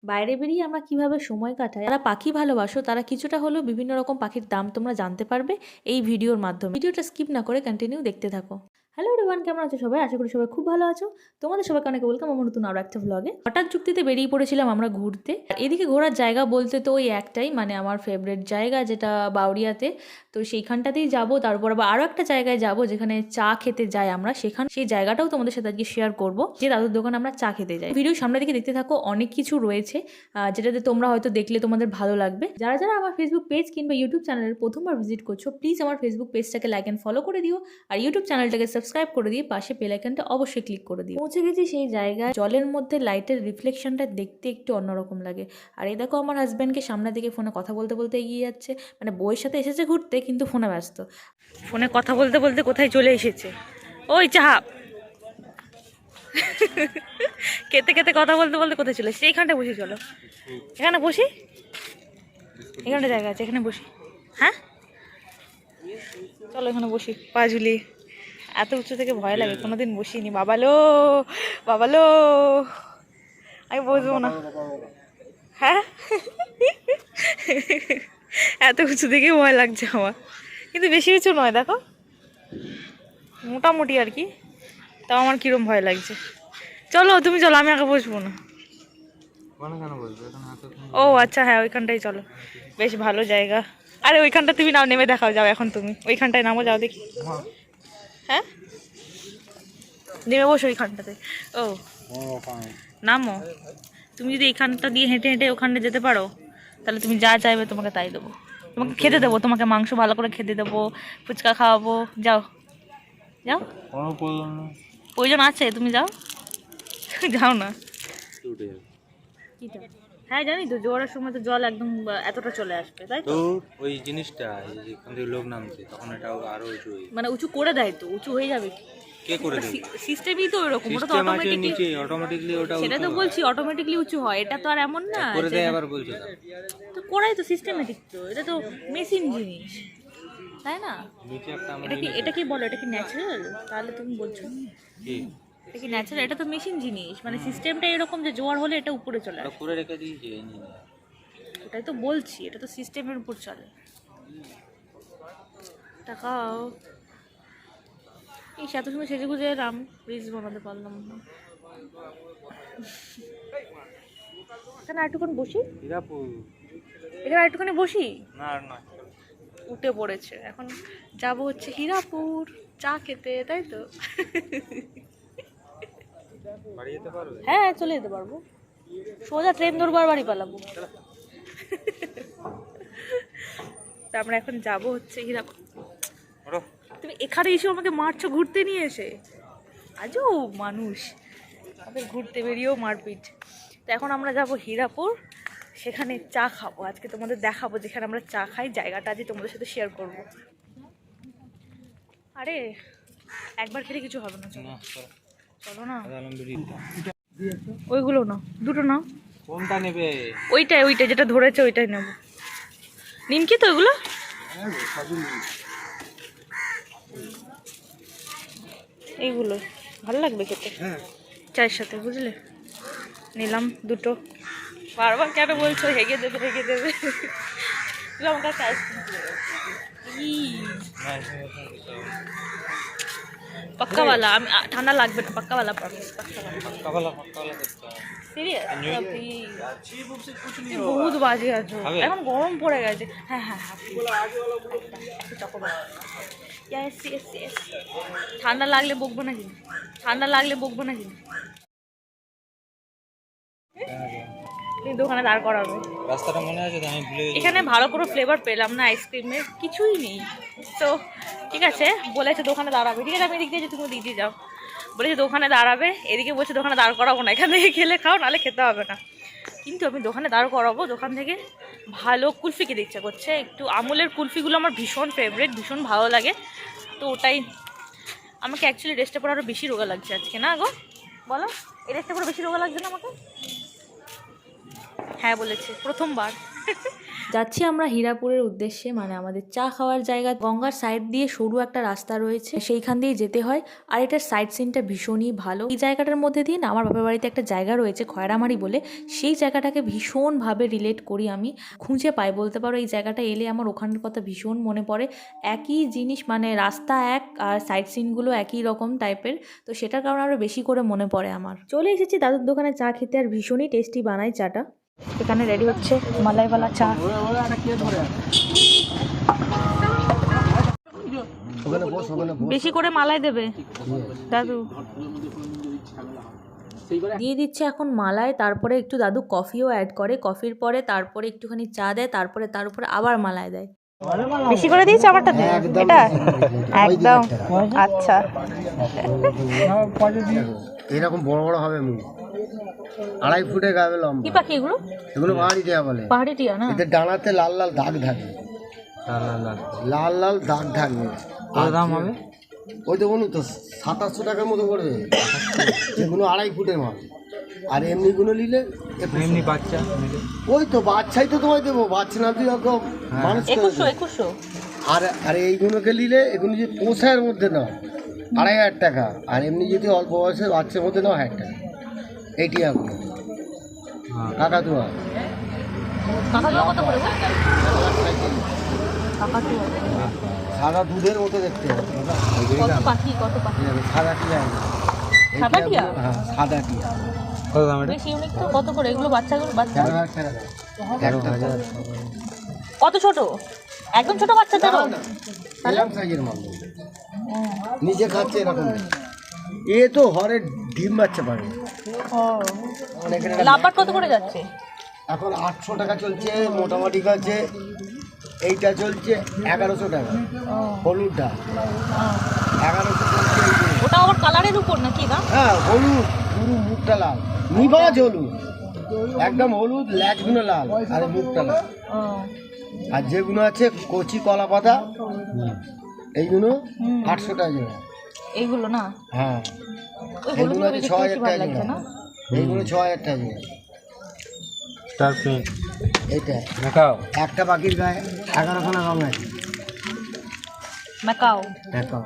বাইরে বেরিয়ে আমরা কিভাবে সময় কাটাই, যারা পাখি ভালোবাসো তারা কিছুটা হলেও বিভিন্ন রকম পাখির দাম তোমরা জানতে পারবে এই ভিডিওর মাধ্যমে। ভিডিওটা স্কিপ না করে কন্টিনিউ দেখতে থাকো। হ্যালো এভরিওয়ান, কেমন আছো সবাই? আশা করি সবাই খুব ভালো আছো। তোমাদের সবাইকে অনেক ওয়েলকাম আমার নতুন আরো একটা ভ্লগে। হঠাৎ যুক্তিতে বেরিয়ে পড়েছিলাম আমরা ঘুরতে। এদিকে ঘোরার জায়গা বলতে তো ওই একটাই, মানে আমার ফেভারিট জায়গা যেটা বাউরিয়াতে। তো সেইখানটাতেই যাবো, তারপর আবার আরও একটা জায়গায় যাব যেখানে চা খেতে যাই আমরা, সেই জায়গাটাও তোমাদের সাথে আজকে শেয়ার করবো, যে দাদুর দোকানে আমরা চা খেতে যাই। ভিডিও সামনে দিকে দেখতে থাকো, অনেক কিছু রয়েছে যেটাতে তোমরা হয়তো দেখলে তোমাদের ভালো লাগবে। যারা যারা আমার ফেসবুক পেজ কিংবা ইউটিউব চ্যানেলের প্রথমবার ভিজিট করছো, প্লিজ আমার ফেসবুক পেজটাকে লাইক অ্যান্ড ফলো করে দিও, আর ইউটিউব চ্যানেলটাকে সাবস্ক্রাইব করে দিয়ে পাশে বেল আইকনটা অবশ্যই ক্লিক করে দিও। পৌঁছে গেছি সেই জায়গায়, জলের মধ্যে লাইটের রিফ্লেকশনটা দেখতে একটু অন্যরকম লাগে। আর এই দেখো আমার হাজব্যান্ডকে সামনের দিকে ফোনে কথা বলতে বলতে এগিয়ে যাচ্ছে, মানে বউয়ের সাথে এসেছে ঘুরতে কিন্তু ফোনে ব্যস্ত। ফোনে কথা বলতে বলতে কোথায় চলে এসেছে, ওই চাপ খেতে খেতে কথা বলতে বলতে কোথায় চলে এসেছে। এইখানটা বসি, চলো এখানে বসি, এখানটা জায়গা আছে, এখানে বসি। হ্যাঁ চলো এখানে বসি, পা ঝুলিয়ে। এত উঁচু থেকে ভয় লাগে, কোনোদিন বসিনি। বাবালো বাবালো, আমি বসবো না। হ্যাঁ এত উঁচু দেখে ভয় লাগছে আমার, কিন্তু বেশি উঁচু নয়, দেখো মোটামুটি আর কি। তাও আমার কিরম ভয় লাগছে। চলো তুমি চলো, আমি আগে বসবো না। ও আচ্ছা, হ্যাঁ ওইখানটাই চলো, বেশ ভালো জায়গা। আরে ওইখানটা তুমি নাও, নেমে দেখাও, যাও এখন তুমি ওইখানটায় নামো, যাও দেখি। হ্যাঁ নেমে বসো ওইখানটাতে। ও নামো। তুমি যদি এইখানটা দিয়ে হেঁটে হেঁটে ওখানে যেতে পারো, তাহলে তুমি যা চাইবে তোমাকে তাই দেবো। তোমাকে খেতে দেবো, তোমাকে মাংস ভালো করে খেতে দেবো, ফুচকা খাওয়াবো। যাও যাও, প্রয়োজন আছে, তুমি যাও যাও না। হ্যাঁ জানি তো, জোয়ারের সময় তো জল একদম এতটা চলে আসবে, তাই তো? ওই জিনিসটা যেখান থেকে লোক নামছে তখন এটা আরো উঁচু হয়ে মানে উঁচু করে দেয় তো, উঁচু হয়ে যাবে কি? কে করে দেবে? সিস্টেমই তো এরকম, ওটা তো সিস্টেম আছে অটোমেটিকলি। নিচে, অটোমেটিকলি ওটা সেটা তো বলছি, অটোমেটিকলি উঁচু হয়, এটা তো আর এমন না করে যে দেয় আবার বলছে তো করাই তো সিস্টেমেটিক, তো এটা তো মেশিন জিনিস, তাই না? নিচে একটা এটা কি বলো, এটা কি ন্যাচারাল? তাহলে তুমি বলছো কি এটা কি ন্যাচারাল? এটা তো মেশিন জিনিস, মানে সিস্টেমটা এরকম যে জোয়ার হলে এটা উপরে চলে আসে। করে রেখে দিয়েছে ইঞ্জিনিয়ার। ওটাই তো বলছি, এটা তো সিস্টেমের উপর চলে। টাকাও এই এত সময় সেজে গুজে এলাম, রিলস বানাতে পারলাম না। এখানে একটুখানি বসি, এখানে একটুখানি বসি। না আর নয়, উঠে পড়েছে। এখন যাব হচ্ছে হীরাপুর চা খেতে, তাই তো? বাড়ি যেতে পারবে? হ্যাঁ চলে যেতে পারবো, সোজা ট্রেন ধরবো আর বাড়ি পালাবো। তা আমরা এখন যাব হচ্ছে হীরাপুর। তুমি এখানে এসে আমাকে মারছো ঘুরতে নিয়ে এসে, আজও মানুষ আমাদের ঘুরতে বেরিয়েও মারপিট। তো এখন আমরা যাব হীরাপুর, সেখানে চা খাবো। আজকে তোমাদের দেখাবো যেখানে আমরা চা খাই, জায়গাটা আজকে তোমাদের সাথে শেয়ার করব। আরে একবার খেলে কিছু হবে না, চলো চলো না। ওইগুলো না, দুটো না। কোনটা নেবে? ওইটাই ওইটাই যেটা ধরেছে ওইটাই নেবো। নিমকি তো ওইগুলো? এইগুলো ভালো লাগবে খেতে চায়ের সাথে, বুঝলে? নিলাম দুটো। বারবার কেন বলছো হেগে দেবে হেগে দেবে? তুমি আমার কাছে পাক্কাওয়ালা, আমি ঠান্ডা লাগবে না, পাক্কাওয়ালা প্রমিস, পাক্কাওয়ালা। সিরিয়াস? বহুত বাজে আছো, এখন গরম পড়ে গেছে। হ্যাঁ হ্যাঁ হ্যাঁ, ঠান্ডা লাগলে বকবো না কিন্তু, ঠান্ডা লাগলে বকবো না কিন্তু। কিন্তু ওখানে দাঁড় করাবে, রাস্তাটা মনে আছে তো? আমি ভুলে গেছি। এখানে ভালো করে ফ্লেভার পেলাম না আইসক্রিমের, কিছুই নেই। তো ঠিক আছে, বলেছে দোকানে দাঁড়াবে, ঠিক আছে আমি এদিক দিয়ে যে তুমি দিক দিয়ে যাও। বলেছে দোকানে দাঁড়াবে, এদিকে বলছে দোকানে দাঁড় করাবো না, এখান থেকে খেলে খাও, নাহলে খেতে হবে না। কিন্তু আমি দোকানে দাঁড় করাবো, দোকান থেকে ভালো কুলফি খেতে ইচ্ছা করছে। একটু আমুলের কুলফিগুলো আমার ভীষণ ফেভারিট, ভীষণ ভালো লাগে। তো ওটাই আমাকে অ্যাকচুয়ালি রেস্টে পরে আরও বেশি রোগা লাগছে আজকে, না গো বলো? এই রেস্টে পরে বেশি রোগা লাগছে না আমাকে? হ্যাঁ বলেছে, প্রথমবার যাচ্ছি আমরা হীরাপুরের উদ্দেশ্যে, মানে আমাদের চা খাওয়ার জায়গা। গঙ্গার সাইড দিয়ে সরু একটা রাস্তা রয়েছে, সেইখান দিয়েই যেতে হয়। আর এটার সাইড সিনটা ভীষণই ভালো। এই জায়গাটার মধ্যে দিয়ে না আমার বাপের বাড়িতে একটা জায়গা রয়েছে খয়রামারি বলে, সেই জায়গাটাকে ভীষণভাবে রিলেট করি আমি, খুঁজে পাই বলতে পারো। এই জায়গাটা এলে আমার ওখানের কথা ভীষণ মনে পড়ে। একই জিনিস, মানে রাস্তা এক আর সাইড সিনগুলো একই রকম টাইপের, তো সেটার কারণে আরও বেশি করে মনে পড়ে আমার। চলে এসেছি দাদুর দোকানে চা খেতে, আর ভীষণই টেস্টি বানাই চাটা। এখানে রেডি হচ্ছে মালাইওয়ালা চা। বেশি করে মালাই দেবে দাদু। দিয়ে দিচ্ছে এখন মালাই, তারপরে একটু দাদু কফিও অ্যাড করে, কফির পরে তারপরে একটুখানি চা দেয়, তারপরে তার উপরে আবার মালাই দেয়। বেশি করে দিয়েছে আমারটাতে এটা একদম। আচ্ছা, এরকম বড় বড় হবে মুখ, 2.5 ফুটের গাবে লম্বা। কি পাখি এগুলো? এগুলো পাহাড়ি টিয়া বলে। পাহাড়ি টিয়া না? এদের ডানাতে লাল লাল দাগ থাকবে, লাল লাল দাগ থাকবে। কত দাম হবে? ওই তো বলুন তো 2700 টাকার মতো পড়বে, যেগুলো 2.5 ফুটের মাল। আর এমনিগুলো নিলে এমনি বাচ্চা ওই তো বাচ্চাই তো তোমায় দেবো, বাচ্চা না তুই ওকে মানুষ করে দেবো। 2100। আর আর এইগুলোকে নিলে, এগুলো যদি পোষায়ের মধ্যে নাও 2500 টাকা, আর এমনি যদি অল্প বয়সের বাচ্চার মধ্যে নাও 1000 টাকা। এইটি এখন কাকাতুয়া। কাকাতুয়া কত করে গো? কাকাতুয়া সাদা দুধের মতো দেখতে হবে। কত পাখি, কত পাখি? সাদা টিয়া। সাদা টিয়া? হ্যাঁ, সাদা টিয়া। কত দাম এটা? বেশ ইউনিক তো। কত করে এগুলো? বাচ্চাগুলো বাচ্চা 13,000 টাকা দাম। 13,000। কত ছোট? একদম ছোট বাচ্চাদেরও? এরকম সাইজের মাল নিজে খাচ্ছে এরকম। এ তো হরে ডিম বাচ্চা পারে। লাভবাট কত করে যাচ্ছে? এখন 800 টাকা চলছে মোটামুটি কাছে। এইটা চলছে 1100 টাকা, হলুদটা 1100 চলছে। ওটা আবার কালারের উপর নাকি না? হ্যাঁ, হলুদ পুরো মুখটা লাল, নিবাজ হলুদ, একদম হলুদ, ল্যাচগুলো লাল আর মুখটা লাল। আর যেগুলো আছে কচি কলা পাতা, এইগুলো 800 টাকা জোড়া। এইগুলো না? হ্যাঁ, ওই এইগুলো হলুদগুলো আছে দেখতে 6000 বেশি টাকা ভালো লাগছে জোড়া। না? এইগুলো 6000 টাকা জোড়া। স্টার প্রিন্ট এইটা দেখাও। একটা পাখির গায়ে 11খানা রঙ আছে। ম্যাকাও। দেখাও।